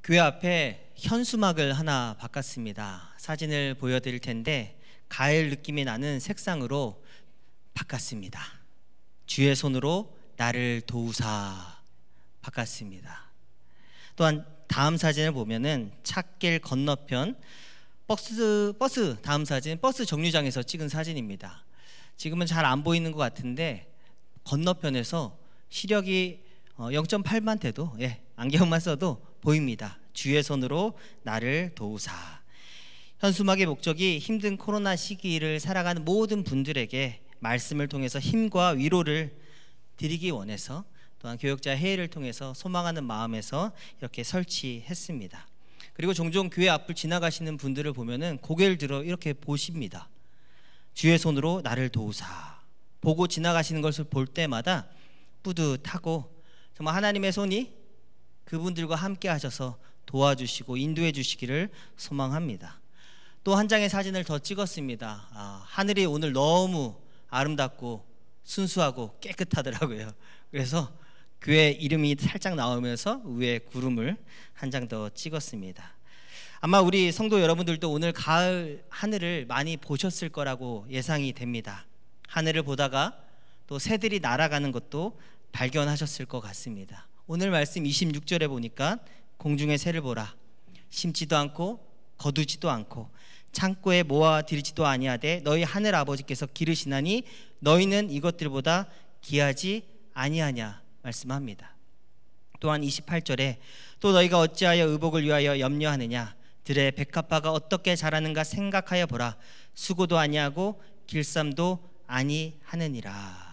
교회 앞에 현수막을 하나 바꿨습니다. 사진을 보여드릴 텐데 가을 느낌이 나는 색상으로 바꿨습니다. 주의 손으로 나를 도우사 바꿨습니다. 또한 다음 사진을 보면은 찻길 건너편 버스 다음 사진 버스 정류장에서 찍은 사진입니다. 지금은 잘 안 보이는 것 같은데 건너편에서 시력이 0.8만 돼도 안경만 써도 보입니다. 주의 손으로 나를 도우사. 현수막의 목적이 힘든 코로나 시기를 살아가는 모든 분들에게 말씀을 통해서 힘과 위로를 드리기 원해서, 또한 교역자 회의를 통해서 소망하는 마음에서 이렇게 설치했습니다. 그리고 종종 교회 앞을 지나가시는 분들을 보면은 고개를 들어 이렇게 보십니다. 주의 손으로 나를 도우사. 보고 지나가시는 것을 볼 때마다 뿌듯하고 정말 하나님의 손이 그분들과 함께 하셔서 도와주시고 인도해 주시기를 소망합니다. 또 한 장의 사진을 더 찍었습니다. 하늘이 오늘 너무 아름답고 순수하고 깨끗하더라고요. 그래서 교회 이름이 살짝 나오면서 위에 구름을 한 장 더 찍었습니다. 아마 우리 성도 여러분들도 오늘 가을 하늘을 많이 보셨을 거라고 예상이 됩니다. 하늘을 보다가 또 새들이 날아가는 것도 발견하셨을 것 같습니다. 오늘 말씀 26절에 보니까 공중의 새를 보라. 심지도 않고 거두지도 않고 창고에 모아 들이지도 아니하되 너희 하늘 아버지께서 기르시나니 너희는 이것들보다 귀하지 아니하냐 말씀합니다. 또한 28절에 또 너희가 어찌하여 의복을 위하여 염려하느냐. 들의 백합화가 어떻게 자라는가 생각하여 보라. 수고도 아니하고 길쌈도 아니하느니라.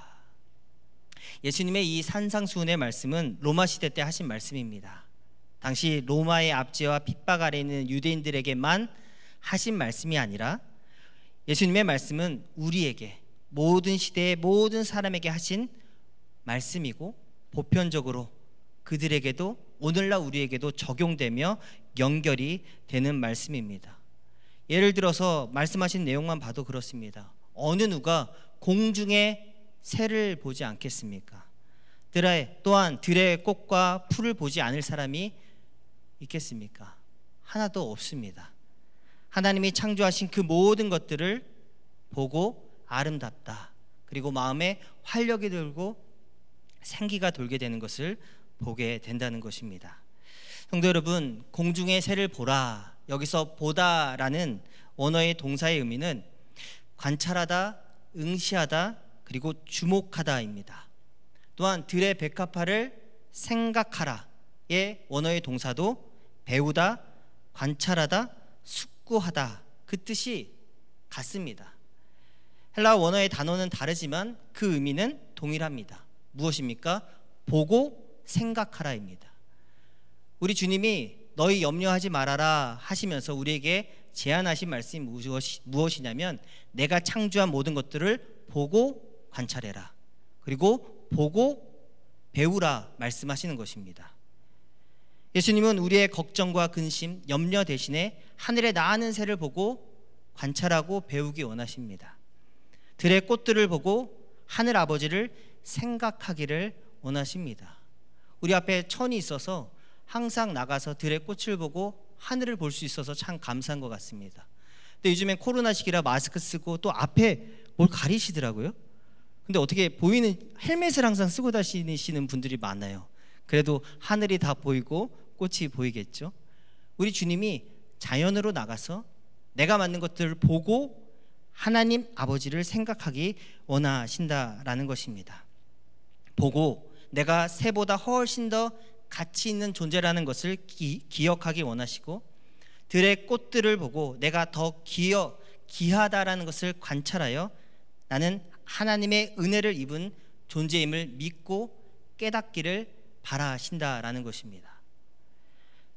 예수님의 이 산상수훈의 말씀은 로마 시대 때 하신 말씀입니다. 당시 로마의 압제와 핍박 아래 있는 유대인들에게만 하신 말씀이 아니라 예수님의 말씀은 우리에게, 모든 시대의 모든 사람에게 하신 말씀이고 보편적으로 그들에게도 오늘날 우리에게도 적용되며 연결이 되는 말씀입니다. 예를 들어서 말씀하신 내용만 봐도 그렇습니다. 어느 누가 공중에 새를 보지 않겠습니까? 또한 들의 꽃과 풀을 보지 않을 사람이 있겠습니까? 하나도 없습니다. 하나님이 창조하신 그 모든 것들을 보고 아름답다, 그리고 마음에 활력이 들고 생기가 돌게 되는 것을 보게 된다는 것입니다. 성도 여러분, 공중의 새를 보라, 여기서 보다라는 원어의 동사의 의미는 관찰하다, 응시하다, 그리고 주목하다입니다. 또한 들의 백합화를 생각하라의 원어의 동사도 배우다, 관찰하다, 숙고하다 그 뜻이 같습니다. 헬라어 원어의 단어는 다르지만 그 의미는 동일합니다. 무엇입니까? 보고 생각하라입니다. 우리 주님이 너희 염려하지 말아라 하시면서 우리에게 제안하신 말씀이 무엇이냐면 내가 창조한 모든 것들을 보고 관찰해라, 그리고 보고 배우라 말씀하시는 것입니다. 예수님은 우리의 걱정과 근심, 염려 대신에 하늘에 나는 새를 보고 관찰하고 배우기 원하십니다. 들의 꽃들을 보고 하늘 아버지를 생각하기를 원하십니다. 우리 앞에 천이 있어서 항상 나가서 들의 꽃을 보고 하늘을 볼 수 있어서 참 감사한 것 같습니다. 근데 요즘엔 코로나 시기라 마스크 쓰고 또 앞에 뭘 가리시더라고요. 근데 어떻게 보이는 헬멧을 항상 쓰고 다니시는 분들이 많아요. 그래도 하늘이 다 보이고 꽃이 보이겠죠. 우리 주님이 자연으로 나가서 내가 만든 것들을 보고 하나님 아버지를 생각하기 원하신다라는 것입니다. 보고 내가 새보다 훨씬 더 가치 있는 존재라는 것을 기억하기 원하시고, 들의 꽃들을 보고 내가 더 귀하다라는 것을 관찰하여 나는 하나님의 은혜를 입은 존재임을 믿고 깨닫기를 바라신다라는 것입니다.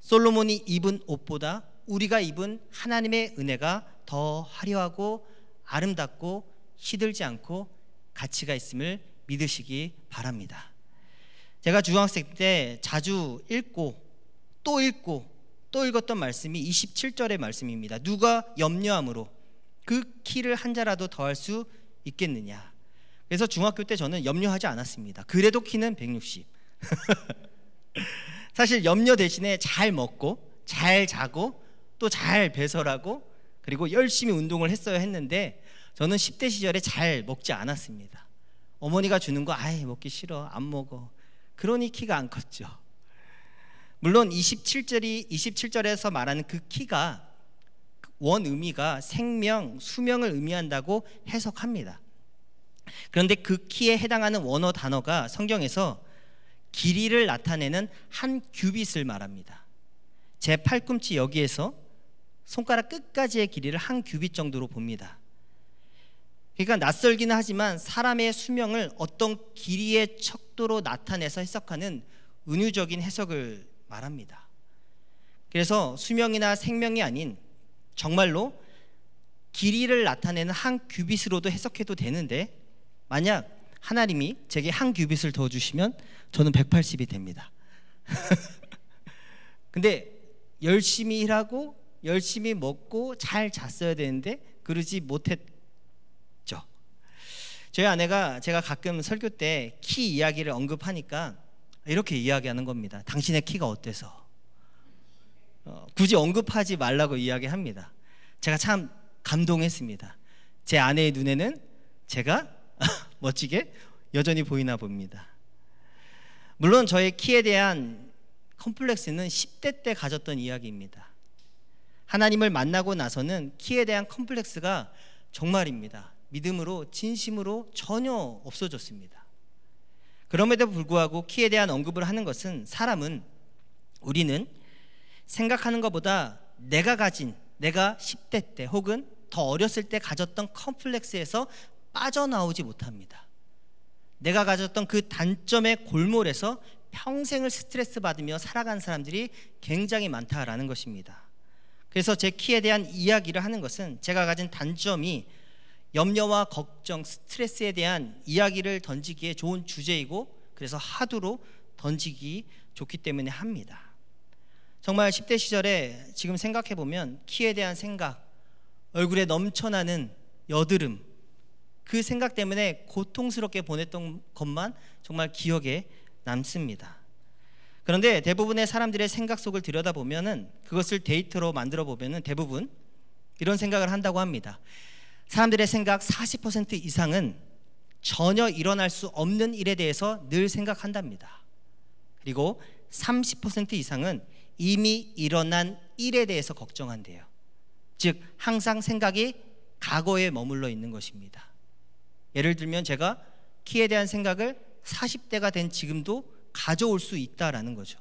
솔로몬이 입은 옷보다 우리가 입은 하나님의 은혜가 더 화려하고 아름답고 시들지 않고 가치가 있음을 믿으시기 바랍니다. 제가 중학생 때 자주 읽고 또 읽었던 말씀이 27절의 말씀입니다. 누가 염려함으로 그 키를 한 자라도 더할 수 있겠느냐. 그래서 중학교 때 저는 염려하지 않았습니다. 그래도 키는 160. 사실 염려 대신에 잘 먹고 잘 자고 또 잘 배설하고 그리고 열심히 운동을 했어야 했는데 저는 10대 시절에 잘 먹지 않았습니다. 어머니가 주는 거 아이 먹기 싫어 안 먹어. 그러니 키가 안 컸죠. 물론 27절에서 말하는 그 키가 원 의미가 생명, 수명을 의미한다고 해석합니다. 그런데 그 키에 해당하는 원어 단어가 성경에서 길이를 나타내는 한 규빗을 말합니다. 제 팔꿈치 여기에서 손가락 끝까지의 길이를 한 규빗 정도로 봅니다. 그러니까 낯설기는 하지만 사람의 수명을 어떤 길이의 척도로 나타내서 해석하는 은유적인 해석을 말합니다. 그래서 수명이나 생명이 아닌 정말로 길이를 나타내는 한 규빗으로도 해석해도 되는데 만약 하나님이 제게 한 규빗을 더 주시면 저는 180이 됩니다. 근데 열심히 일하고 열심히 먹고 잘 잤어야 되는데 그러지 못했죠. 저희 아내가 제가 가끔 설교 때 키 이야기를 언급하니까 이렇게 이야기하는 겁니다. 당신의 키가 어때서? 굳이 언급하지 말라고 이야기합니다. 제가 참 감동했습니다. 제 아내의 눈에는 제가 멋지게 여전히 보이나 봅니다. 물론 저의 키에 대한 컴플렉스는 10대 때 가졌던 이야기입니다. 하나님을 만나고 나서는 키에 대한 컴플렉스가 정말입니다. 믿음으로 진심으로 전혀 없어졌습니다. 그럼에도 불구하고 키에 대한 언급을 하는 것은 우리는 생각하는 것보다 내가 10대 때 혹은 더 어렸을 때 가졌던 컴플렉스에서 빠져나오지 못합니다. 내가 가졌던 그 단점의 골몰에서 평생을 스트레스 받으며 살아간 사람들이 굉장히 많다라는 것입니다. 그래서 제 키에 대한 이야기를 하는 것은 제가 가진 단점이 염려와 걱정, 스트레스에 대한 이야기를 던지기에 좋은 주제이고 그래서 하두로 던지기 좋기 때문에 합니다. 정말 10대 시절에 지금 생각해보면 키에 대한 생각, 얼굴에 넘쳐나는 여드름, 그 생각 때문에 고통스럽게 보냈던 것만 정말 기억에 남습니다. 그런데 대부분의 사람들의 생각 속을 들여다보면은 그것을 데이터로 만들어 보면은 대부분 이런 생각을 한다고 합니다. 사람들의 생각 40% 이상은 전혀 일어날 수 없는 일에 대해서 늘 생각한답니다. 그리고 30% 이상은 이미 일어난 일에 대해서 걱정한대요. 즉 항상 생각이 과거에 머물러 있는 것입니다. 예를 들면 제가 키에 대한 생각을 40대가 된 지금도 가져올 수 있다라는 거죠.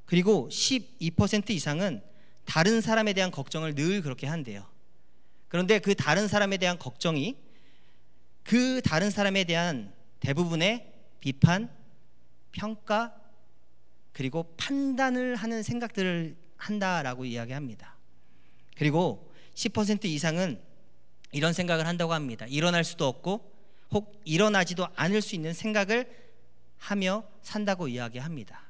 그리고 12% 이상은 다른 사람에 대한 걱정을 늘 그렇게 한대요. 그런데 그 다른 사람에 대한 걱정이 그 다른 사람에 대한 대부분의 비판, 평가, 그리고 판단을 하는 생각들을 한다라고 이야기합니다. 그리고 10% 이상은 이런 생각을 한다고 합니다. 일어날 수도 없고 혹 일어나지도 않을 수 있는 생각을 하며 산다고 이야기합니다.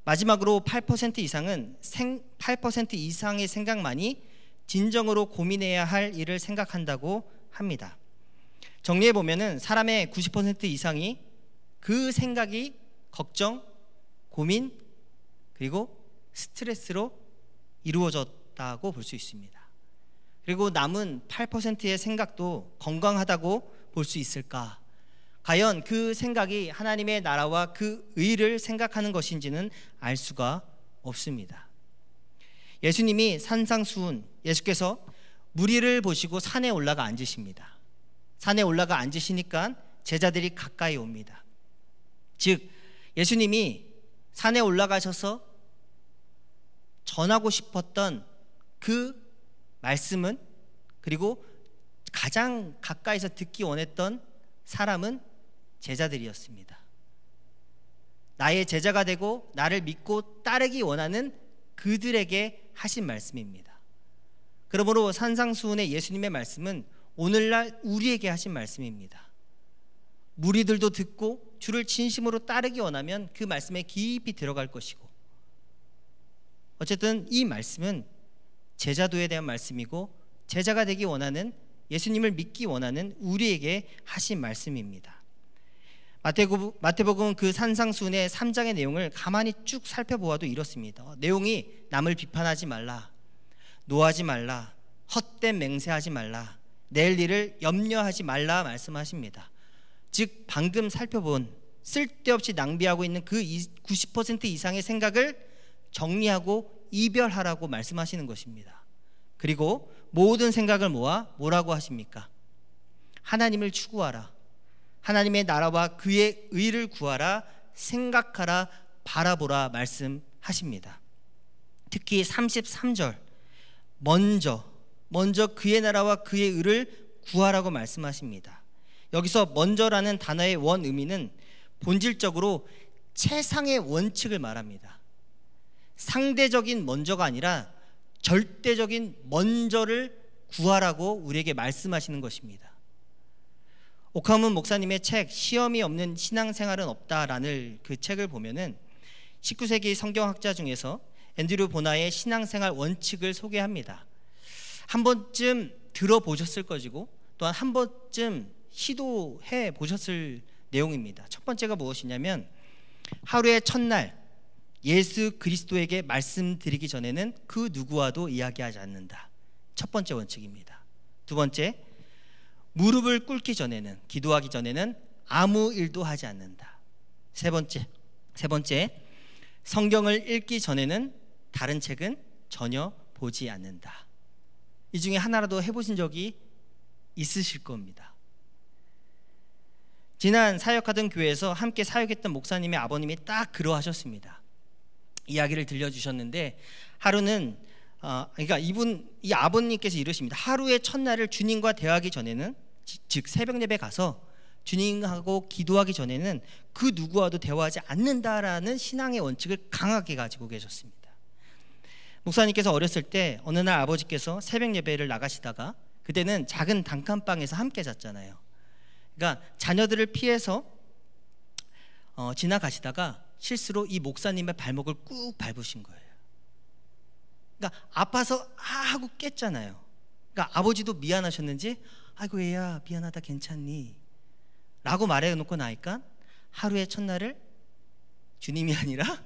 마지막으로 8% 이상은 8% 이상의 생각만이 진정으로 고민해야 할 일을 생각한다고 합니다. 정리해 보면은 사람의 90% 이상이 그 생각이 걱정, 고민, 그리고 스트레스로 이루어졌다고 볼 수 있습니다. 그리고 남은 8%의 생각도 건강하다고 볼 수 있을까? 과연 그 생각이 하나님의 나라와 그 의를 생각하는 것인지는 알 수가 없습니다. 예수님이 산상수훈, 예수께서 무리를 보시고 산에 올라가 앉으십니다. 산에 올라가 앉으시니까 제자들이 가까이 옵니다. 즉 예수님이 산에 올라가셔서 전하고 싶었던 그 말씀은, 그리고 가장 가까이서 듣기 원했던 사람은 제자들이었습니다. 나의 제자가 되고 나를 믿고 따르기 원하는 그들에게 하신 말씀입니다. 그러므로 산상수훈의 예수님의 말씀은 오늘날 우리에게 하신 말씀입니다. 무리들도 듣고 주를 진심으로 따르기 원하면 그 말씀에 깊이 들어갈 것이고, 어쨌든 이 말씀은 제자도에 대한 말씀이고 제자가 되기 원하는, 예수님을 믿기 원하는 우리에게 하신 말씀입니다. 마태복음 그 산상수훈의 3장의 내용을 가만히 쭉 살펴보아도 이렇습니다. 내용이 남을 비판하지 말라, 노하지 말라, 헛된 맹세하지 말라, 내일 일을 염려하지 말라 말씀하십니다. 즉 방금 살펴본 쓸데없이 낭비하고 있는 그 90% 이상의 생각을 정리하고 이별하라고 말씀하시는 것입니다. 그리고 모든 생각을 모아 뭐라고 하십니까? 하나님을 추구하라, 하나님의 나라와 그의 의를 구하라, 생각하라, 바라보라 말씀하십니다. 특히 33절 먼저 그의 나라와 그의 의를 구하라고 말씀하십니다. 여기서 먼저라는 단어의 원 의미는 본질적으로 최상의 원칙을 말합니다. 상대적인 먼저가 아니라 절대적인 먼저를 구하라고 우리에게 말씀하시는 것입니다. 오카문 목사님의 책 시험이 없는 신앙생활은 없다라는 그 책을 보면은 19세기 성경학자 중에서 앤드류 보나의 신앙생활 원칙을 소개합니다. 한 번쯤 들어보셨을 것이고 또한 한 번쯤 시도해 보셨을 내용입니다. 첫 번째가 무엇이냐면 하루의 첫날 예수 그리스도에게 말씀드리기 전에는 그 누구와도 이야기하지 않는다. 첫 번째 원칙입니다. 두 번째, 무릎을 꿇기 전에는, 기도하기 전에는 아무 일도 하지 않는다. 세 번째, 성경을 읽기 전에는 다른 책은 전혀 보지 않는다. 이 중에 하나라도 해보신 적이 있으실 겁니다. 지난 사역하던 교회에서 함께 사역했던 목사님의 아버님이 딱 그러하셨습니다. 이야기를 들려주셨는데 하루는 그러니까 이 아버님께서 이러십니다. 하루의 첫날을 주님과 대화하기 전에는, 즉 새벽 예배 가서 주님하고 기도하기 전에는 그 누구와도 대화하지 않는다라는 신앙의 원칙을 강하게 가지고 계셨습니다. 목사님께서 어렸을 때 어느 날 아버지께서 새벽 예배를 나가시다가 그때는 작은 단칸방에서 함께 잤잖아요. 그러니까 자녀들을 피해서 지나가시다가 실수로 이 목사님의 발목을 꾹 밟으신 거예요. 그러니까 아파서 하고 깼잖아요. 그러니까 아버지도 미안하셨는지 아이고 얘야 미안하다 괜찮니? 라고 말해놓고 나니까 하루의 첫날을 주님이 아니라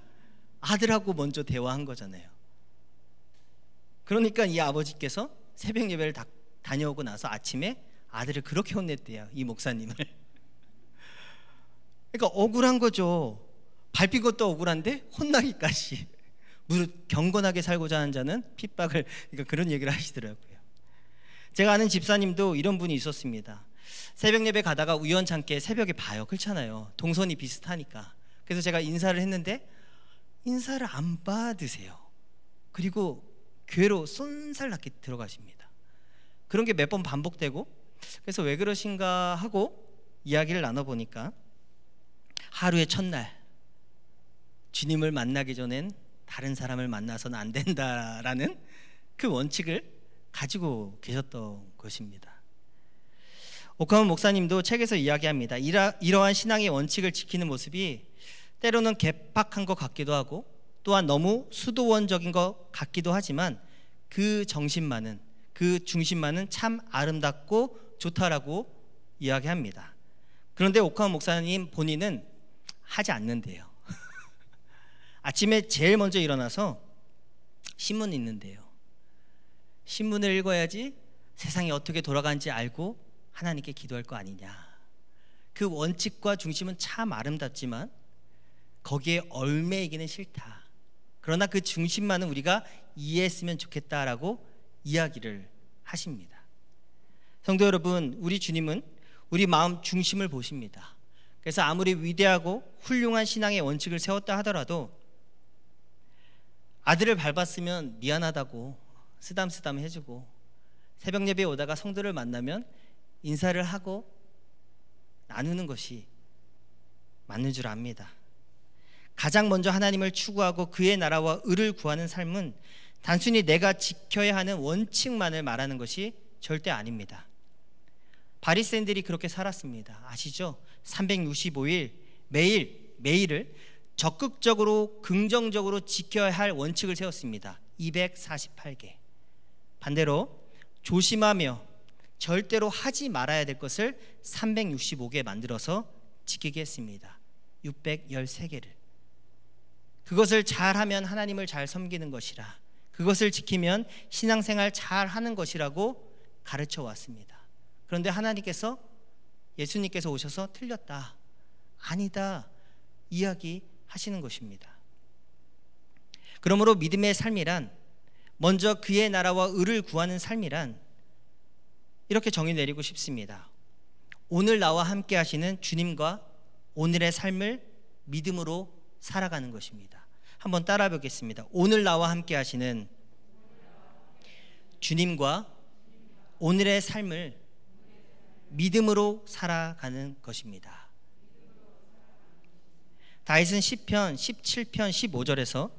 아들하고 먼저 대화한 거잖아요. 그러니까 이 아버지께서 새벽 예배를 다녀오고 나서 아침에 아들을 그렇게 혼냈대요, 이 목사님을. 그러니까 억울한 거죠. 밟힌 것도 억울한데 혼나기까지. 무릇 경건하게 살고자 하는 자는 핍박을, 그러니까 그런 얘기를 하시더라고요. 제가 아는 집사님도 이런 분이 있었습니다. 새벽 예배 가다가 우연찮게 새벽에 봐요. 그렇잖아요. 동선이 비슷하니까. 그래서 제가 인사를 했는데 인사를 안 받으세요. 그리고 교회로 쏜살났게 들어가십니다. 그런 게 몇 번 반복되고, 그래서 왜 그러신가 하고 이야기를 나눠보니까 하루의 첫날 주님을 만나기 전엔 다른 사람을 만나서는 안 된다라는 그 원칙을 가지고 계셨던 것입니다. 오카문 목사님도 책에서 이야기합니다. 이러한 신앙의 원칙을 지키는 모습이 때로는 개팍한 것 같기도 하고 또한 너무 수도원적인 것 같기도 하지만 그 정신만은, 그 중심만은 참 아름답고 좋다라고 이야기합니다. 그런데 오카문 목사님 본인은 하지 않는데요. 아침에 제일 먼저 일어나서 신문 읽는데요. 신문을 읽어야지 세상이 어떻게 돌아가는지 알고 하나님께 기도할 거 아니냐. 그 원칙과 중심은 참 아름답지만 거기에 얽매이기는 싫다. 그러나 그 중심만은 우리가 이해했으면 좋겠다라고 이야기를 하십니다. 성도 여러분, 우리 주님은 우리 마음 중심을 보십니다. 그래서 아무리 위대하고 훌륭한 신앙의 원칙을 세웠다 하더라도 아들을 밟았으면 미안하다고 쓰담쓰담 해주고, 새벽 예배에 오다가 성도를 만나면 인사를 하고 나누는 것이 맞는 줄 압니다. 가장 먼저 하나님을 추구하고 그의 나라와 의를 구하는 삶은 단순히 내가 지켜야 하는 원칙만을 말하는 것이 절대 아닙니다. 바리새인들이 그렇게 살았습니다. 아시죠? 365일 매일을 적극적으로 긍정적으로 지켜야 할 원칙을 세웠습니다. 248개. 반대로 조심하며 절대로 하지 말아야 될 것을 365개 만들어서 지키게 했습니다. 613개를. 그것을 잘하면 하나님을 잘 섬기는 것이라, 그것을 지키면 신앙생활 잘 하는 것이라고 가르쳐 왔습니다. 그런데 하나님께서, 예수님께서 오셔서 틀렸다, 아니다 이야기하시는 것입니다. 그러므로 믿음의 삶이란, 먼저 그의 나라와 의를 구하는 삶이란 이렇게 정의 내리고 싶습니다. 오늘 나와 함께 하시는 주님과 오늘의 삶을 믿음으로 살아가는 것입니다. 한번 따라 보겠습니다. 오늘 나와 함께 하시는 주님과 오늘의 삶을 믿음으로 살아가는 것입니다. 다윗은 시편 17편 15절에서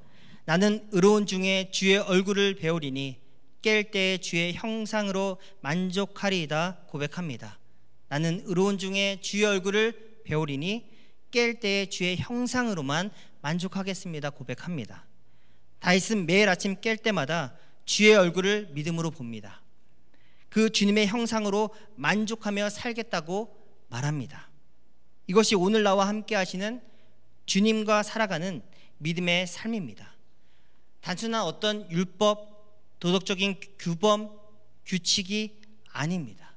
나는 의로운 중에 주의 얼굴을 배우리니 깰 때에 주의 형상으로 만족하리이다 고백합니다. 나는 의로운 중에 주의 얼굴을 배우리니 깰 때에 주의 형상으로만 만족하겠습니다 고백합니다. 다윗은 매일 아침 깰 때마다 주의 얼굴을 믿음으로 봅니다. 그 주님의 형상으로 만족하며 살겠다고 말합니다. 이것이 오늘 나와 함께 하시는 주님과 살아가는 믿음의 삶입니다. 단순한 어떤 율법, 도덕적인 규범, 규칙이 아닙니다.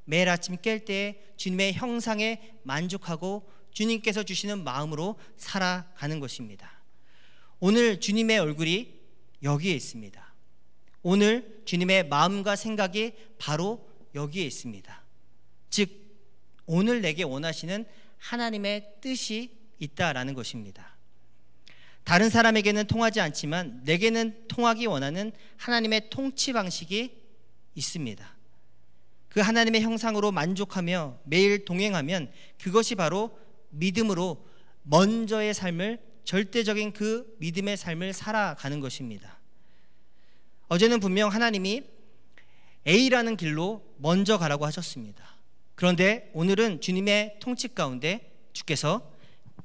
매일 아침 깰 때 주님의 형상에 만족하고 주님께서 주시는 마음으로 살아가는 것입니다. 오늘 주님의 얼굴이 여기에 있습니다. 오늘 주님의 마음과 생각이 바로 여기에 있습니다. 즉 오늘 내게 원하시는 하나님의 뜻이 있다라는 것입니다. 다른 사람에게는 통하지 않지만 내게는 통하기 원하는 하나님의 통치 방식이 있습니다. 그 하나님의 형상으로 만족하며 매일 동행하면 그것이 바로 믿음으로 먼저의 삶을, 절대적인 그 믿음의 삶을 살아가는 것입니다. 어제는 분명 하나님이 A라는 길로 먼저 가라고 하셨습니다. 그런데 오늘은 주님의 통치 가운데 주께서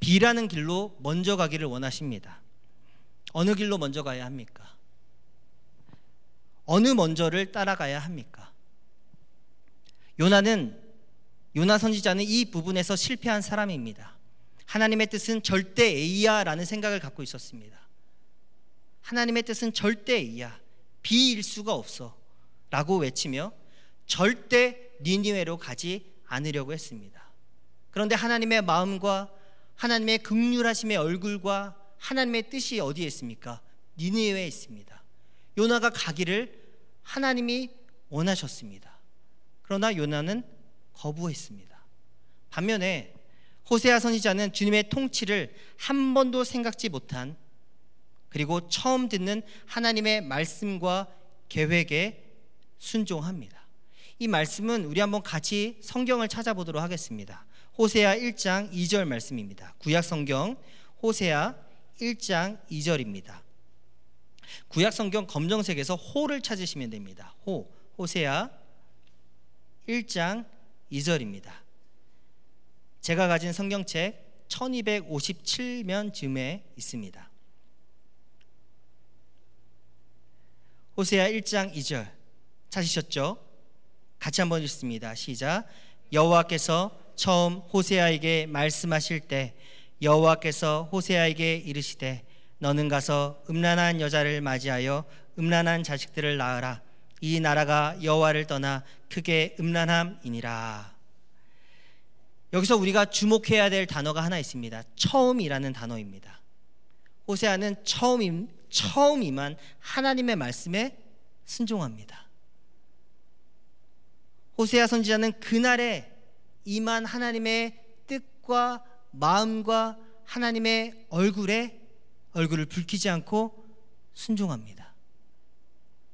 B라는 길로 먼저 가기를 원하십니다. 어느 길로 먼저 가야 합니까? 어느 먼저를 따라가야 합니까? 요나 선지자는 이 부분에서 실패한 사람입니다. 하나님의 뜻은 절대 A야 라는 생각을 갖고 있었습니다. 하나님의 뜻은 절대 A야, B일 수가 없어 라고 외치며 절대 니느웨로 가지 않으려고 했습니다. 그런데 하나님의 마음과 하나님의 긍휼하심의 얼굴과 하나님의 뜻이 어디에 있습니까? 니느웨에 있습니다. 요나가 가기를 하나님이 원하셨습니다. 그러나 요나는 거부했습니다. 반면에 호세아 선지자는 주님의 통치를 한 번도 생각지 못한, 그리고 처음 듣는 하나님의 말씀과 계획에 순종합니다. 이 말씀은 우리 한번 같이 성경을 찾아보도록 하겠습니다. 호세아 1장 2절 말씀입니다. 구약 성경 호세아 1장 2절입니다. 구약 성경 검정색에서 호를 찾으시면 됩니다. 호세아 1장 2절입니다. 제가 가진 성경책 1257면 쯤에 있습니다. 호세아 1장 2절 찾으셨죠? 같이 한번 읽습니다. 시작. 여호와께서 처음 호세아에게 말씀하실 때 여호와께서 호세아에게 이르시되 너는 가서 음란한 여자를 맞이하여 음란한 자식들을 낳으라. 이 나라가 여호와를 떠나 크게 음란함이니라. 여기서 우리가 주목해야 될 단어가 하나 있습니다. 처음이라는 단어입니다. 호세아는 처음 임한 하나님의 말씀에 순종합니다. 호세아 선지자는 그날에 임한 하나님의 뜻과 마음과 하나님의 얼굴을 붉히지 않고 순종합니다.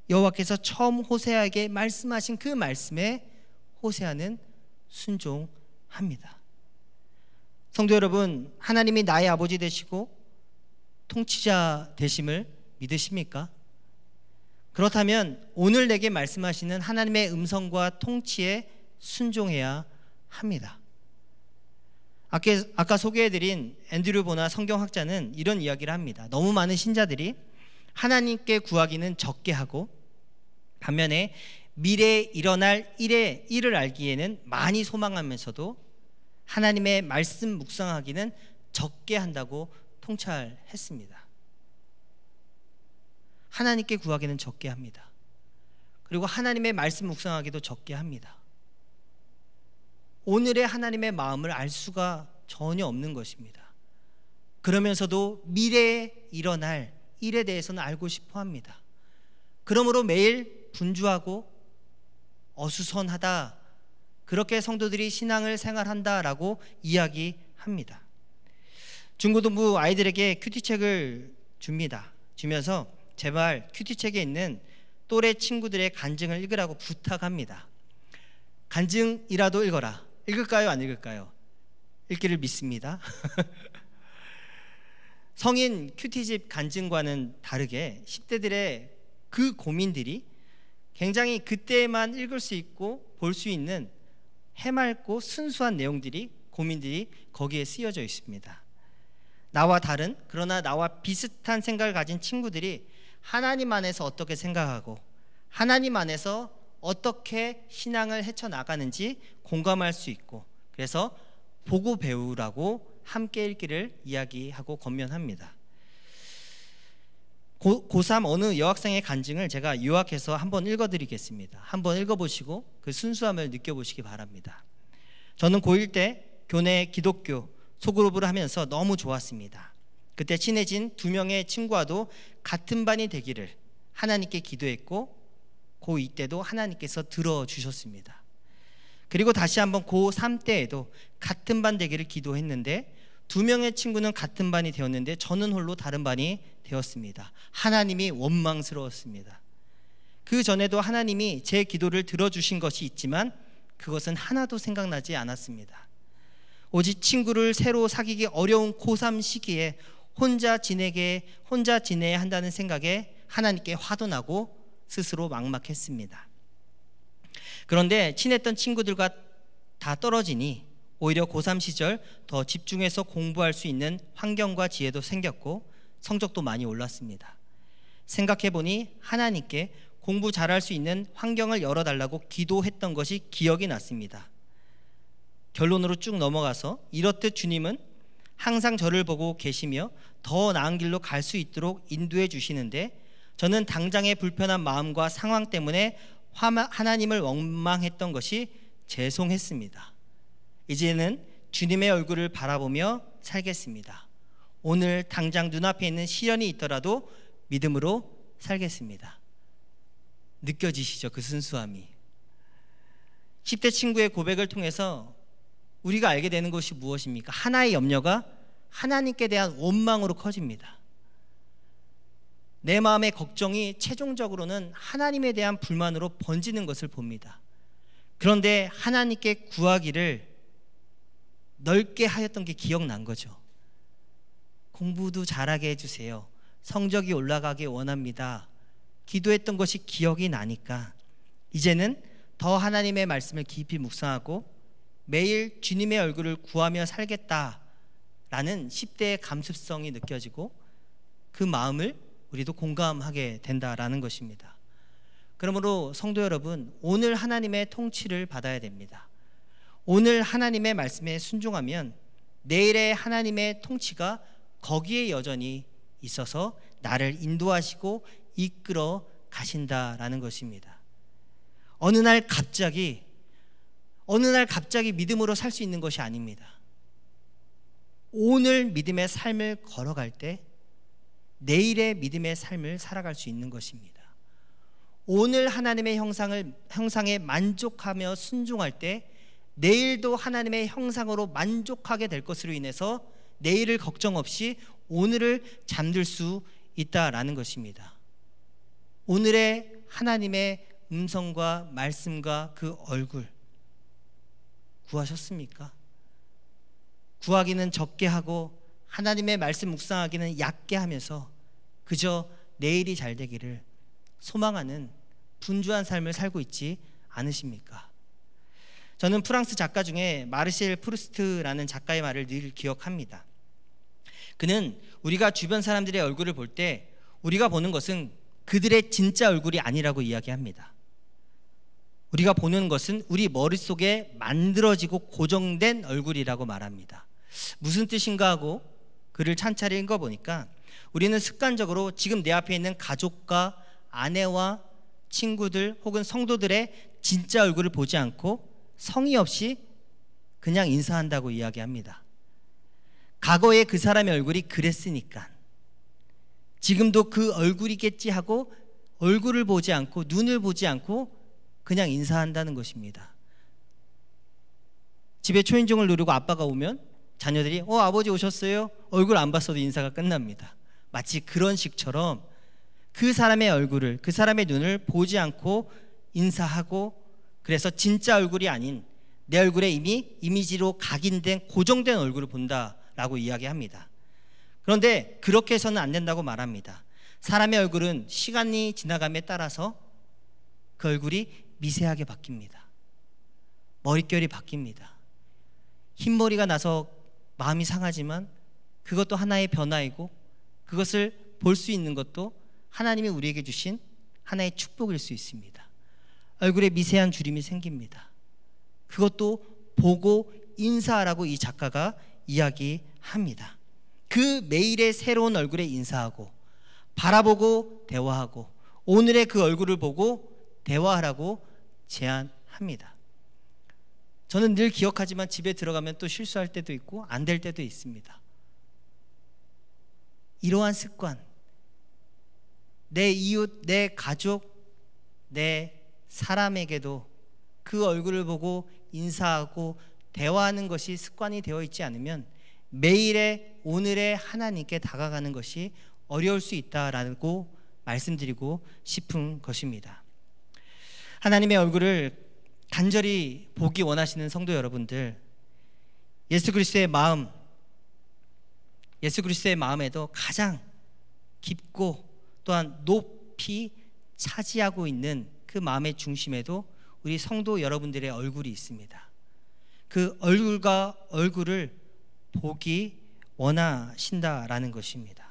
여호와께서 처음 호세아에게 말씀하신 그 말씀에 호세아는 순종합니다. 성도 여러분, 하나님이 나의 아버지 되시고 통치자 되심을 믿으십니까? 그렇다면 오늘 내게 말씀하시는 하나님의 음성과 통치에 순종해야 합니다. 아까 소개해드린 앤드류 보나 성경학자는 이런 이야기를 합니다. 너무 많은 신자들이 하나님께 구하기는 적게 하고 반면에 미래에 일어날 일을 알기에는 많이 소망하면서도 하나님의 말씀 묵상하기는 적게 한다고 통찰했습니다. 하나님께 구하기는 적게 합니다. 그리고 하나님의 말씀 묵상하기도 적게 합니다. 오늘의 하나님의 마음을 알 수가 전혀 없는 것입니다. 그러면서도 미래에 일어날 일에 대해서는 알고 싶어 합니다. 그러므로 매일 분주하고 어수선하다, 그렇게 성도들이 신앙을 생활한다라고 이야기합니다. 중고등부 아이들에게 큐티책을 주면서 제발 큐티책에 있는 또래 친구들의 간증을 읽으라고 부탁합니다. 간증이라도 읽어라. 읽을까요? 안 읽을까요? 읽기를 믿습니다. 성인 큐티집 간증과는 다르게 10대들의 그 고민들이 굉장히 그때만 읽을 수 있고 볼 수 있는 해맑고 순수한 내용들이, 고민들이 거기에 쓰여져 있습니다. 나와 다른, 그러나 나와 비슷한 생각을 가진 친구들이 하나님 안에서 어떻게 생각하고 하나님 안에서 어떻게 신앙을 헤쳐나가는지 공감할 수 있고, 그래서 보고 배우라고 함께 읽기를 이야기하고 권면합니다. 고3 어느 여학생의 간증을 제가 요약해서 한번 읽어드리겠습니다. 한번 읽어보시고 그 순수함을 느껴보시기 바랍니다. 저는 고1 때 교내 기독교 소그룹을 하면서 너무 좋았습니다. 그때 친해진 2명의 친구와도 같은 반이 되기를 하나님께 기도했고, 고2 때도 하나님께서 들어주셨습니다. 그리고 다시 한번 고3 때에도 같은 반 되기를 기도했는데 2명의 친구는 같은 반이 되었는데 저는 홀로 다른 반이 되었습니다. 하나님이 원망스러웠습니다. 그 전에도 하나님이 제 기도를 들어주신 것이 있지만 그것은 하나도 생각나지 않았습니다. 오직 친구를 새로 사귀기 어려운 고3 시기에 혼자 지내야 한다는 생각에 하나님께 화도 나고 스스로 막막했습니다. 그런데 친했던 친구들과 다 떨어지니 오히려 고3 시절 더 집중해서 공부할 수 있는 환경과 지혜도 생겼고 성적도 많이 올랐습니다. 생각해보니 하나님께 공부 잘할 수 있는 환경을 열어달라고 기도했던 것이 기억이 났습니다. 결론으로 쭉 넘어가서 이렇듯 주님은 항상 저를 보고 계시며 더 나은 길로 갈 수 있도록 인도해 주시는데 저는 당장의 불편한 마음과 상황 때문에 하나님을 원망했던 것이 죄송했습니다. 이제는 주님의 얼굴을 바라보며 살겠습니다. 오늘 당장 눈앞에 있는 시련이 있더라도 믿음으로 살겠습니다. 느껴지시죠? 그 순수함이. 10대 친구의 고백을 통해서 우리가 알게 되는 것이 무엇입니까? 하나의 염려가 하나님께 대한 원망으로 커집니다. 내 마음의 걱정이 최종적으로는 하나님에 대한 불만으로 번지는 것을 봅니다. 그런데 하나님께 구하기를 넓게 하였던 게 기억난 거죠. 공부도 잘하게 해주세요. 성적이 올라가길 원합니다. 기도했던 것이 기억이 나니까 이제는 더 하나님의 말씀을 깊이 묵상하고 매일 주님의 얼굴을 구하며 살겠다라는 10대의 감수성이 느껴지고 그 마음을 우리도 공감하게 된다라는 것입니다. 그러므로 성도 여러분, 오늘 하나님의 통치를 받아야 됩니다. 오늘 하나님의 말씀에 순종하면 내일의 하나님의 통치가 거기에 여전히 있어서 나를 인도하시고 이끌어 가신다라는 것입니다. 어느 날 갑자기 믿음으로 살 수 있는 것이 아닙니다. 오늘 믿음의 삶을 걸어갈 때 내일의 믿음의 삶을 살아갈 수 있는 것입니다. 오늘 하나님의 형상에 만족하며 순종할 때 내일도 하나님의 형상으로 만족하게 될 것으로 인해서 내일을 걱정 없이 오늘을 잠들 수 있다라는 것입니다. 오늘의 하나님의 음성과 말씀과 그 얼굴 구하셨습니까? 구하기는 적게 하고 하나님의 말씀 묵상하기는 얕게 하면서 그저 내일이 잘 되기를 소망하는 분주한 삶을 살고 있지 않으십니까? 저는 프랑스 작가 중에 마르셀 프루스트라는 작가의 말을 늘 기억합니다. 그는 우리가 주변 사람들의 얼굴을 볼 때 우리가 보는 것은 그들의 진짜 얼굴이 아니라고 이야기합니다. 우리가 보는 것은 우리 머릿속에 만들어지고 고정된 얼굴이라고 말합니다. 무슨 뜻인가 하고 글을 찬찬히 읽어보니까 우리는 습관적으로 지금 내 앞에 있는 가족과 아내와 친구들 혹은 성도들의 진짜 얼굴을 보지 않고 성의 없이 그냥 인사한다고 이야기합니다. 과거에 그 사람의 얼굴이 그랬으니까 지금도 그 얼굴이겠지 하고 얼굴을 보지 않고 눈을 보지 않고 그냥 인사한다는 것입니다. 집에 초인종을 누르고 아빠가 오면 자녀들이 아버지 오셨어요? 얼굴 안 봤어도 인사가 끝납니다. 마치 그런 식처럼 그 사람의 얼굴을, 그 사람의 눈을 보지 않고 인사하고, 그래서 진짜 얼굴이 아닌 내 얼굴에 이미 이미지로 각인된 고정된 얼굴을 본다라고 이야기합니다. 그런데 그렇게 해서는 안 된다고 말합니다. 사람의 얼굴은 시간이 지나감에 따라서 그 얼굴이 미세하게 바뀝니다. 머릿결이 바뀝니다. 흰머리가 나서 마음이 상하지만 그것도 하나의 변화이고, 그것을 볼 수 있는 것도 하나님이 우리에게 주신 하나의 축복일 수 있습니다. 얼굴에 미세한 주림이 생깁니다. 그것도 보고 인사하라고 이 작가가 이야기합니다. 그 매일의 새로운 얼굴에 인사하고, 바라보고 대화하고, 오늘의 그 얼굴을 보고 대화하라고 제안합니다. 저는 늘 기억하지만 집에 들어가면 또 실수할 때도 있고 안 될 때도 있습니다. 이러한 습관, 내 이웃, 내 가족, 내 사람에게도 그 얼굴을 보고 인사하고 대화하는 것이 습관이 되어 있지 않으면 매일의 오늘의 하나님께 다가가는 것이 어려울 수 있다라고 말씀드리고 싶은 것입니다. 하나님의 얼굴을 간절히 보기 원하시는 성도 여러분들, 예수 그리스도의 마음, 예수 그리스도의 마음에도 가장 깊고 또한 높이 차지하고 있는 그 마음의 중심에도 우리 성도 여러분들의 얼굴이 있습니다. 그 얼굴과 얼굴을 보기 원하신다라는 것입니다.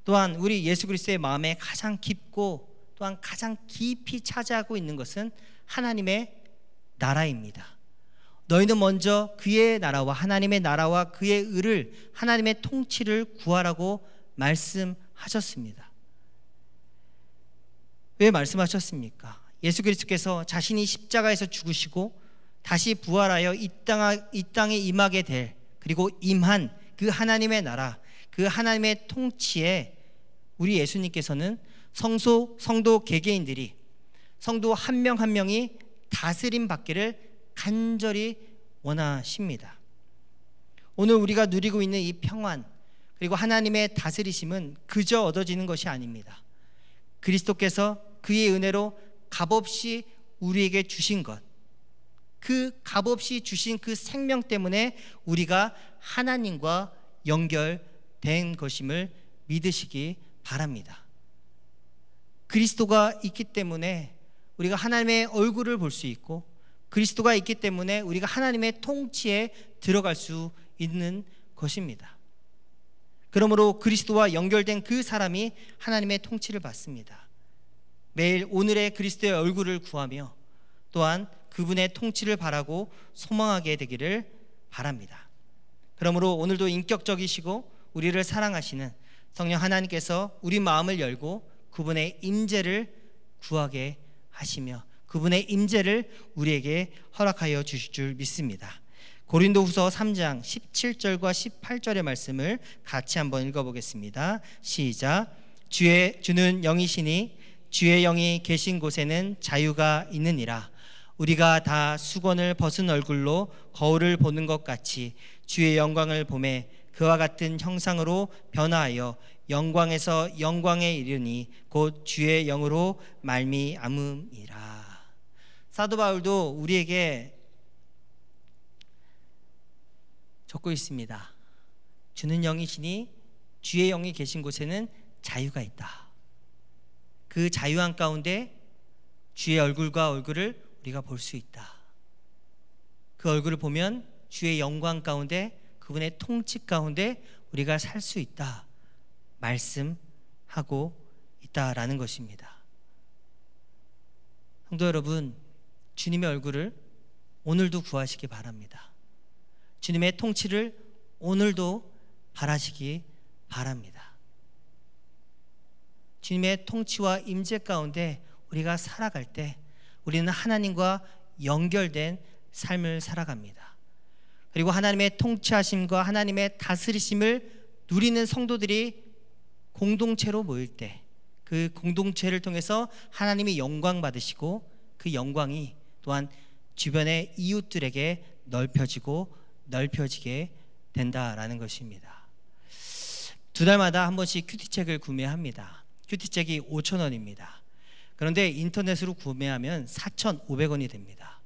또한 우리 예수 그리스도의 마음에 가장 깊고 또한 가장 깊이 차지하고 있는 것은 하나님의 나라입니다. 너희는 먼저 그의 나라와 하나님의 나라와 그의 의를, 하나님의 통치를 구하라고 말씀하셨습니다. 왜 말씀하셨습니까? 예수 그리스도께서 자신이 십자가에서 죽으시고 다시 부활하여 이 땅에 임하게 될, 그리고 임한 그 하나님의 나라, 그 하나님의 통치에 우리 예수님께서는 성도 개개인들이, 성도 한 명 한 명이 다스림 받기를 간절히 원하십니다. 오늘 우리가 누리고 있는 이 평안, 그리고 하나님의 다스리심은 그저 얻어지는 것이 아닙니다. 그리스도께서 그의 은혜로 값없이 우리에게 주신 것, 그 값없이 주신 그 생명 때문에 우리가 하나님과 연결된 것임을 믿으시기 바랍니다. 그리스도가 있기 때문에 우리가 하나님의 얼굴을 볼 수 있고, 그리스도가 있기 때문에 우리가 하나님의 통치에 들어갈 수 있는 것입니다. 그러므로 그리스도와 연결된 그 사람이 하나님의 통치를 받습니다. 매일 오늘의 그리스도의 얼굴을 구하며 또한 그분의 통치를 바라고 소망하게 되기를 바랍니다. 그러므로 오늘도 인격적이시고 우리를 사랑하시는 성령 하나님께서 우리 마음을 열고 그분의 임재를 구하게 하시며 그분의 임재를 우리에게 허락하여 주실 줄 믿습니다. 고린도후서 3장 17절과 18절의 말씀을 같이 한번 읽어보겠습니다. 시작. 주는 영이시니 주의 영이 계신 곳에는 자유가 있느니라. 우리가 다 수건을 벗은 얼굴로 거울을 보는 것 같이 주의 영광을 보매 그와 같은 형상으로 변화하여 영광에서 영광에 이르니 곧 주의 영으로 말미암음이라. 사도 바울도 우리에게 적고 있습니다. 주는 영이시니 주의 영이 계신 곳에는 자유가 있다. 그 자유한 가운데 주의 얼굴과 얼굴을 우리가 볼 수 있다. 그 얼굴을 보면 주의 영광 가운데, 그분의 통치 가운데 우리가 살 수 있다 말씀하고 있다라는 것입니다. 성도 여러분, 주님의 얼굴을 오늘도 구하시기 바랍니다. 주님의 통치를 오늘도 바라시기 바랍니다. 주님의 통치와 임재 가운데 우리가 살아갈 때 우리는 하나님과 연결된 삶을 살아갑니다. 그리고 하나님의 통치하심과 하나님의 다스리심을 누리는 성도들이 공동체로 모일 때 그 공동체를 통해서 하나님이 영광 받으시고 그 영광이 또한 주변의 이웃들에게 넓혀지게 된다라는 것입니다. 2달마다 한 번씩 큐티책을 구매합니다. 큐티책이 5,000원입니다. 그런데 인터넷으로 구매하면 4,500원이 됩니다.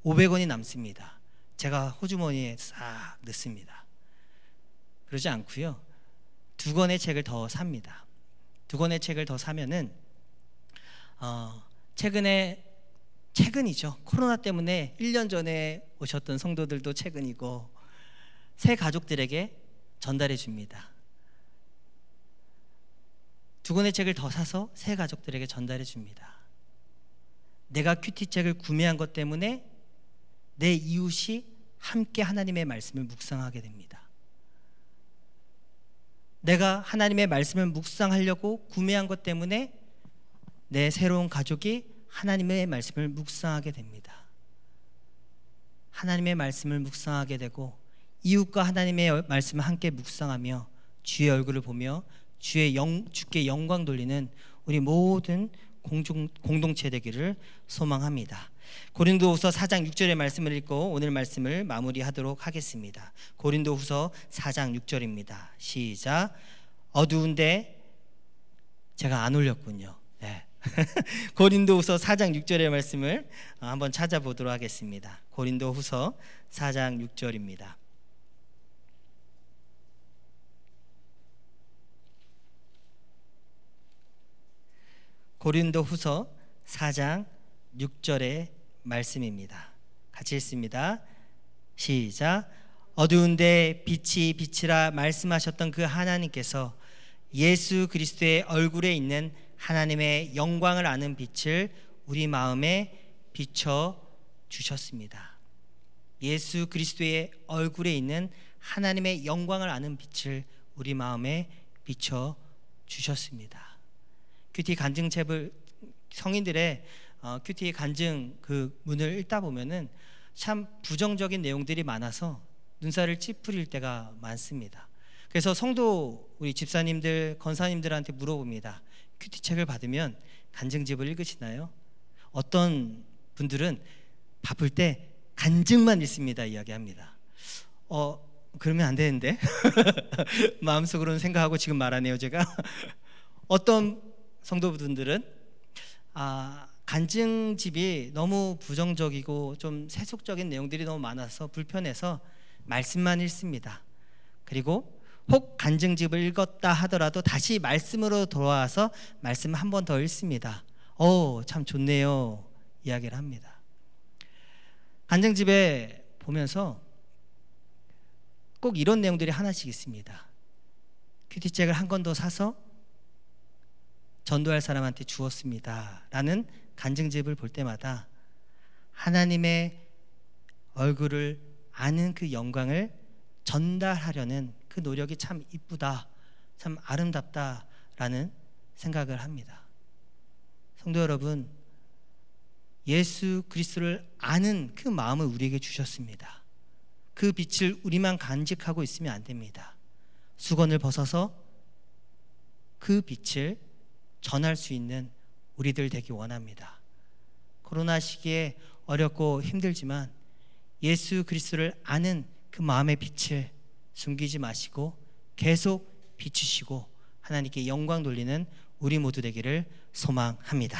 500원이 남습니다. 제가 호주머니에 싹 넣습니다. 그러지 않고요, 2권의 책을 더 삽니다. 2권의 책을 더 사면은 최근이죠. 코로나 때문에 1년 전에 오셨던 성도들도 최근이고 새 가족들에게 전달해 줍니다. 2권의 책을 더 사서 새 가족들에게 전달해 줍니다. 내가 큐티책을 구매한 것 때문에 내 이웃이 함께 하나님의 말씀을 묵상하게 됩니다. 내가 하나님의 말씀을 묵상하려고 구매한 것 때문에 내 새로운 가족이 하나님의 말씀을 묵상하게 됩니다. 하나님의 말씀을 묵상하게 되고 이웃과 하나님의 말씀을 함께 묵상하며 주의 얼굴을 보며 주께 영광 돌리는 우리 모든 공동체 되기를 소망합니다. 고린도후서 4장 6절의 말씀을 읽고 오늘 말씀을 마무리하도록 하겠습니다. 고린도후서 4장 6절입니다. 시작. 어두운데 제가 안 올렸군요. 네. 고린도후서 4장 6절의 말씀을 한번 찾아보도록 하겠습니다. 고린도후서 4장 6절입니다. 고린도후서 4장 6절의 말씀입니다. 같이 읽습니다. 시작. 어두운데 빛이 빛이라 말씀하셨던 그 하나님께서 예수 그리스도의 얼굴에 있는 하나님의 영광을 아는 빛을 우리 마음에 비춰 주셨습니다. 예수 그리스도의 얼굴에 있는 하나님의 영광을 아는 빛을 우리 마음에 비춰 주셨습니다. 큐티 간증책을 성인들의 큐티 간증 그 문을 읽다 보면은 참 부정적인 내용들이 많아서 눈살을 찌푸릴 때가 많습니다. 그래서 성도 우리 집사님들 권사님들한테 물어봅니다. 큐티책을 받으면 간증집을 읽으시나요? 어떤 분들은 바쁠 때 간증만 읽습니다 이야기합니다. 그러면 안 되는데 마음속으로는 생각하고 지금 말하네요 제가. 어떤 성도분들은 간증집이 너무 부정적이고 좀 세속적인 내용들이 너무 많아서 불편해서 말씀만 읽습니다. 그리고 혹 간증집을 읽었다 하더라도 다시 말씀으로 돌아와서 말씀 한 번 더 읽습니다. 참 좋네요 이야기를 합니다. 간증집에 보면서 꼭 이런 내용들이 하나씩 있습니다. 큐티책을 한 권 더 사서 전도할 사람한테 주었습니다 라는 간증집을 볼 때마다 하나님의 얼굴을 아는 그 영광을 전달하려는 그 노력이 참 이쁘다, 참 아름답다 라는 생각을 합니다. 성도 여러분, 예수 그리스도를 아는 그 마음을 우리에게 주셨습니다. 그 빛을 우리만 간직하고 있으면 안 됩니다. 수건을 벗어서 그 빛을 전할 수 있는 우리들 되기 원합니다. 코로나 시기에 어렵고 힘들지만 예수 그리스도를 아는 그 마음의 빛을 숨기지 마시고 계속 비추시고 하나님께 영광 돌리는 우리 모두 되기를 소망합니다.